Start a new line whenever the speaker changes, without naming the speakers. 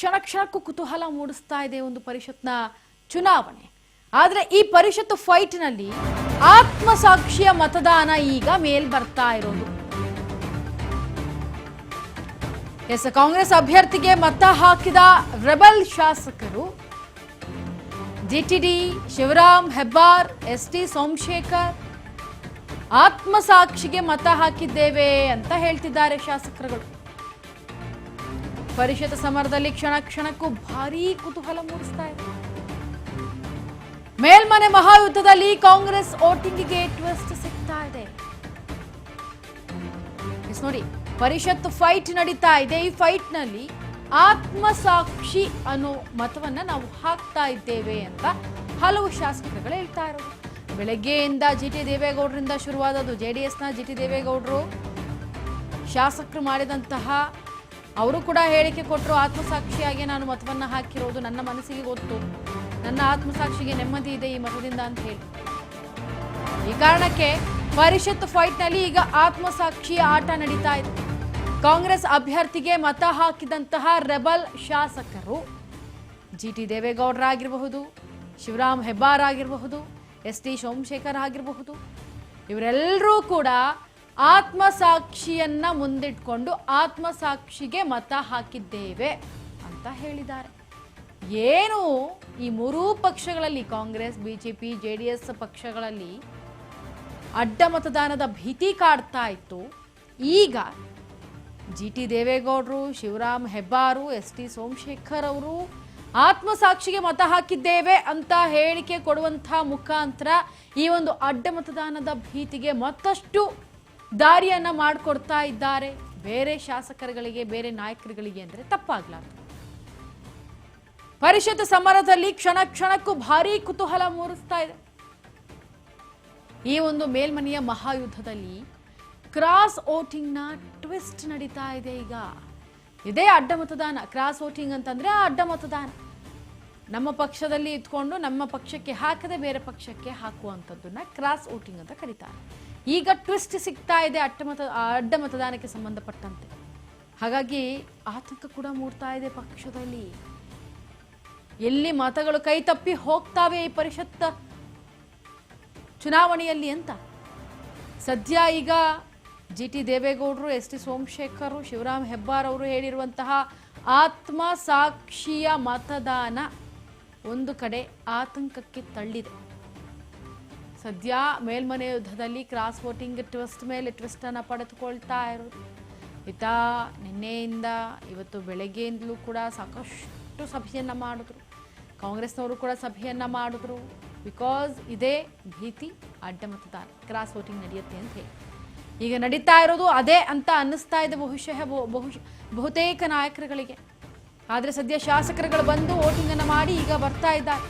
ಕ್ಷಣ ಕ್ಷಣಕ್ಕೂ ಕುತೂಹಲ ಮೂಡಿಸ್ತಾ ಇದೆ ಒಂದು ಪರಿಷತ್ನ ಚುನಾವಣೆ. ಆದರೆ ಈ ಪರಿಷತ್ತು ಫೈಟ್ನಲ್ಲಿ ಆತ್ಮಸಾಕ್ಷಿಯ ಮತದಾನ ಈಗ ಮೇಲ್ ಬರ್ತಾ ಇರೋದು. ಕಾಂಗ್ರೆಸ್ ಅಭ್ಯರ್ಥಿಗೆ ಮತ ಹಾಕಿದ ರೆಬಲ್ ಶಾಸಕರು ಜಿಟಿಡಿ, ಶಿವರಾಮ್ ಹೆಬ್ಬಾರ್, ಎಸ್ಟಿ ಸೋಮಶೇಖರ್ ಆತ್ಮಸಾಕ್ಷಿಗೆ ಮತ ಹಾಕಿದ್ದೇವೆ ಅಂತ ಹೇಳ್ತಿದ್ದಾರೆ ಶಾಸಕರುಗಳು. ಪರಿಷತ್ ಸಮರದಲ್ಲಿ ಕ್ಷಣ ಕ್ಷಣಕ್ಕೂ ಭಾರೀ ಕುತೂಹಲ ಮೂಡಿಸ್ತಾ ಇದೆ. ಮೇಲ್ಮನೆ ಮಹಾಯುದ್ಧದಲ್ಲಿ ಕಾಂಗ್ರೆಸ್ ವೋಟಿಂಗ್ಗೆ ಟ್ವಿಸ್ಟ್ ಸಿಗ್ತಾ ಇದೆ. ನೋಡಿ, ಪರಿಷತ್ ಫೈಟ್ ನಡೀತಾ ಇದೆ. ಈ ಫೈಟ್ ನಲ್ಲಿ ಆತ್ಮಸಾಕ್ಷಿ ಅನ್ನೋ ಮತವನ್ನ ನಾವು ಹಾಕ್ತಾ ಇದ್ದೇವೆ ಅಂತ ಹಲವು ಶಾಸಕರುಗಳು ಹೇಳ್ತಾ ಇರೋದು. ಬೆಳಗ್ಗೆಯಿಂದ ಜಿಟಿ ದೇವೇಗೌಡರಿಂದ ಶುರುವಾದದ್ದು. ಜೆಡಿಎಸ್ನ ಜಿಟಿ ದೇವೇಗೌಡರು ಶಾಸಕರು ಮಾಡಿದಂತಹ ಅವರು ಕೂಡ ಹೇಳಿಕೆ ಕೊಟ್ಟರು, ಆತ್ಮಸಾಕ್ಷಿಯಾಗಿ ನಾನು ಮತವನ್ನ ಹಾಕಿರೋದು, ನನ್ನ ಮನಸ್ಸಿಗೆ ಗೊತ್ತು, ನನ್ನ ಆತ್ಮಸಾಕ್ಷಿಗೆ ನೆಮ್ಮದಿ ಇದೆ ಈ ಮತದಿಂದ ಅಂತ ಹೇಳಿ. ಈ ಕಾರಣಕ್ಕೆ ಪರಿಷತ್ ಫೈಟ್ ನಲ್ಲಿ ಈಗ ಆತ್ಮಸಾಕ್ಷಿಯ ಆಟ ನಡೀತಾ ಇದೆ. ಕಾಂಗ್ರೆಸ್ ಅಭ್ಯರ್ಥಿಗೆ ಮತ ಹಾಕಿದಂತಹ ರೆಬಲ್ ಶಾಸಕರು ಜಿಟಿ ದೇವೇಗೌಡರಾಗಿರಬಹುದು, ಶಿವರಾಮ್ ಹೆಬ್ಬಾರ್ ಆಗಿರಬಹುದು, ಎಸ್ಟಿ ಸೋಮಶೇಖರ್ ಆಗಿರಬಹುದು, ಇವರೆಲ್ಲರೂ ಕೂಡ ಆತ್ಮಸಾಕ್ಷಿಯನ್ನ ಮುಂದಿಟ್ಕೊಂಡು ಆತ್ಮಸಾಕ್ಷಿಗೆ ಮತ ಹಾಕಿದ್ದೇವೆ ಅಂತ ಹೇಳಿದ್ದಾರೆ. ಏನು ಈ ಮೂರೂ ಪಕ್ಷಗಳಲ್ಲಿ, ಕಾಂಗ್ರೆಸ್, ಬಿಜೆಪಿ, ಜೆಡಿಎಸ್ ಪಕ್ಷಗಳಲ್ಲಿ ಅಡ್ಡ ಮತದಾನದ ಭೀತಿ ಕಾಡ್ತಾ ಇತ್ತು. ಈಗ ಜಿಟಿ ದೇವೇಗೌಡರು, ಶಿವರಾಮ್ ಹೆಬ್ಬಾರು, ಎಸ್ಟಿ ಸೋಮಶೇಖರ್ ಅವರು ಆತ್ಮಸಾಕ್ಷಿಗೆ ಮತ ಹಾಕಿದ್ದೇವೆ ಅಂತ ಹೇಳಿಕೆ ಕೊಡುವಂತಹ ಮುಖಾಂತರ ಈ ಒಂದು ಅಡ್ಡ ಮತದಾನದ ಭೀತಿಗೆ ಮತ್ತಷ್ಟು ದಾರಿಯನ್ನ ಮಾಡಿಕೊಡ್ತಾ ಇದ್ದಾರೆ ಬೇರೆ ಶಾಸಕರುಗಳಿಗೆ, ಬೇರೆ ನಾಯಕರುಗಳಿಗೆ ಅಂದ್ರೆ ತಪ್ಪಾಗ್ಲಾರ್ದು. ಪರಿಷತ್ ಸಮರದಲ್ಲಿ ಕ್ಷಣ ಕ್ಷಣಕ್ಕೂ ಭಾರೀ ಕುತೂಹಲ ಮೂಡಿಸ್ತಾ ಇದೆ. ಈ ಒಂದು ಮೇಲ್ಮನೆಯ ಮಹಾಯುದ್ಧದಲ್ಲಿ ಕ್ರಾಸ್ ವೋಟಿಂಗ್ ನ ಟ್ವಿಸ್ಟ್ ನಡೀತಾ ಇದೆ. ಈಗ ಇದೇ ಅಡ್ಡ ಮತದಾನ. ಕ್ರಾಸ್ ವೋಟಿಂಗ್ ಅಂತಂದ್ರೆ ಅಡ್ಡ ಮತದಾನ. ನಮ್ಮ ಪಕ್ಷದಲ್ಲಿ ಇದ್ಕೊಂಡು ನಮ್ಮ ಪಕ್ಷಕ್ಕೆ ಹಾಕದೆ ಬೇರೆ ಪಕ್ಷಕ್ಕೆ ಹಾಕುವಂಥದ್ದನ್ನ ಕ್ರಾಸ್ ವೋಟಿಂಗ್ ಅಂತ ಕರೀತಾರೆ. ಈಗ ಟ್ವಿಸ್ಟ್ ಸಿಗ್ತಾ ಇದೆ ಅಡ್ಡ ಮತದಾನಕ್ಕೆ ಸಂಬಂಧಪಟ್ಟಂತೆ. ಹಾಗಾಗಿ ಆತಂಕ ಕೂಡ ಮೂಡ್ತಾ ಇದೆ ಪಕ್ಷದಲ್ಲಿ. ಎಲ್ಲಿ ಮತಗಳು ಕೈ ತಪ್ಪಿ ಹೋಗ್ತಾವೆ ಈ ಪರಿಷತ್ ಚುನಾವಣೆಯಲ್ಲಿ ಅಂತ. ಸದ್ಯ ಈಗ ಜಿಟಿ ದೇವೇಗೌಡರು, ಎಸ್ಟಿ ಸೋಮಶೇಖರ್, ಶಿವರಾಮ್ ಹೆಬ್ಬಾರ್ ಅವರು ಹೇಳಿರುವಂತಹ ಆತ್ಮಸಾಕ್ಷಿಯ ಮತದಾನ ಒಂದು ಕಡೆ ಆತಂಕಕ್ಕೆ ತಳ್ಳಿದೆ. ಸದ್ಯ ಮೇಲ್ಮನೆ ಯುದ್ಧದಲ್ಲಿ ಕ್ರಾಸ್ ವೋಟಿಂಗ್ ಟ್ವಿಸ್ಟ್ ಮೇಲೆ ಟ್ವಿಸ್ಟ್ ಅನ್ನ ಪಡೆದುಕೊಳ್ತಾ ಇರೋದು. ನಿನ್ನೆಯಿಂದ ಇವತ್ತು ಬೆಳಗ್ಗೆಯಿಂದಲೂ ಕೂಡ ಸಾಕಷ್ಟು ಸಭೆಯನ್ನ ಮಾಡಿದ್ರು. ಕಾಂಗ್ರೆಸ್ನವರು ಕೂಡ ಸಭೆಯನ್ನ ಮಾಡಿದ್ರು. ಬಿಕಾಸ್ ಇದೇ ಭೀತಿ, ಅಡ್ಡ ಮತದಾನ, ಕ್ರಾಸ್ ವೋಟಿಂಗ್ ನಡೆಯುತ್ತೆ ಅಂತ ಹೇಳಿ. ಈಗ ನಡೀತಾ ಇರೋದು ಅದೇ ಅಂತ ಅನ್ನಿಸ್ತಾ ಇದೆ ಬಹುತೇಕ ನಾಯಕರುಗಳಿಗೆ. ಆದರೆ ಸದ್ಯ ಶಾಸಕರುಗಳು ಬಂದು ವೋಟಿಂಗ್ ಅನ್ನ ಮಾಡಿ ಈಗ ಬರ್ತಾ ಇದ್ದಾರೆ.